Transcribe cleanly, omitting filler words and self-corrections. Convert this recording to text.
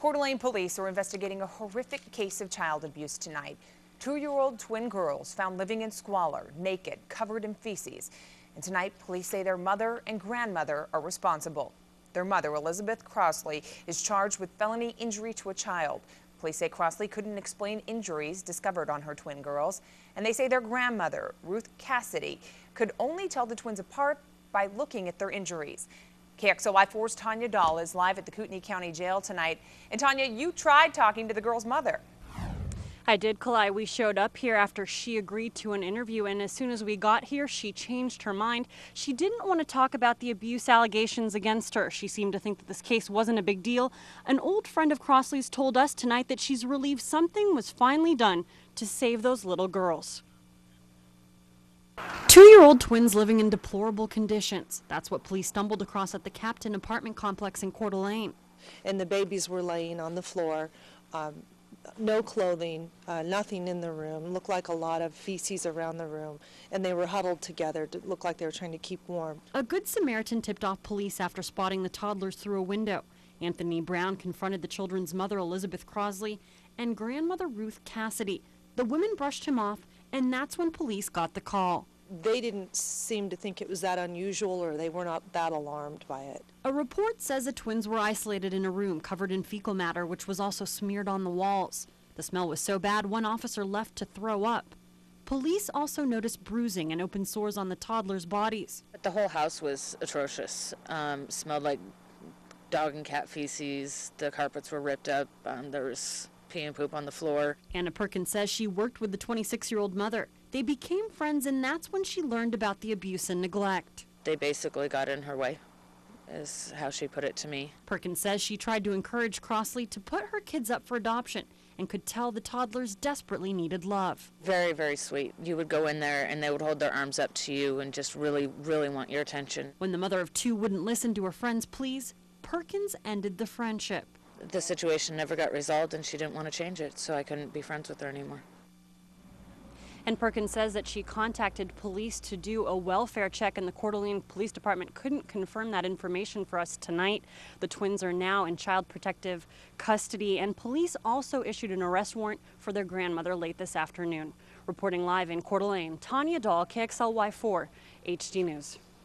Coeur d'Alene police are investigating a horrific case of child abuse tonight. 2-year-old twin girls found living in squalor, naked, covered in feces. And tonight, police say their mother and grandmother are responsible. Their mother, Elizabeth Crossley, is charged with felony injury to a child. Police say Crossley couldn't explain injuries discovered on her twin girls. And they say their grandmother, Ruth Cassidy, could only tell the twins apart by looking at their injuries. KXLY4's Tania Dall is live at the Kootenai County Jail tonight. And Tania, you tried talking to the girl's mother. I did, Kalai. We showed up here after she agreed to an interview, and as soon as we got here, she changed her mind. She didn't want to talk about the abuse allegations against her. She seemed to think that this case wasn't a big deal. An old friend of Crossley's told us tonight that she's relieved something was finally done to save those little girls. 2-year-old twins living in deplorable conditions. That's what police stumbled across at the Captain apartment complex in Coeur d'Alene. And the babies were laying on the floor. No clothing, nothing in the room. Looked like a lot of feces around the room, and they were huddled together to look like they were trying to keep warm. A Good Samaritan tipped off police after spotting the toddlers through a window. Anthony Brown confronted the children's mother, Elizabeth Crossley, and grandmother Ruth Cassidy. The women brushed him off, and that's when police got the call. They didn't seem to think it was that unusual, or they were not that alarmed by it. A report says the twins were isolated in a room covered in fecal matter, which was also smeared on the walls. The smell was so bad, one officer left to throw up. Police also noticed bruising and open sores on the toddlers' bodies. The whole house was atrocious. Smelled like dog and cat feces. The carpets were ripped up. There was pee and poop on the floor. Anna Perkins says she worked with the 26-year-old mother. They became friends, and that's when she learned about the abuse and neglect. They basically got in her way, is how she put it to me. Perkins says she tried to encourage Crossley to put her kids up for adoption and could tell the toddlers desperately needed love. Very, very sweet. You would go in there and they would hold their arms up to you and just really, really want your attention. When the mother of two wouldn't listen to her friend's pleas, Perkins ended the friendship. The situation never got resolved and she didn't want to change it, so I couldn't be friends with her anymore. And Perkins says that she contacted police to do a welfare check, and the Coeur d'Alene Police Department couldn't confirm that information for us tonight. The twins are now in child protective custody, and police also issued an arrest warrant for their grandmother late this afternoon. Reporting live in Coeur d'Alene, Tania Dall, KXLY4 HD News.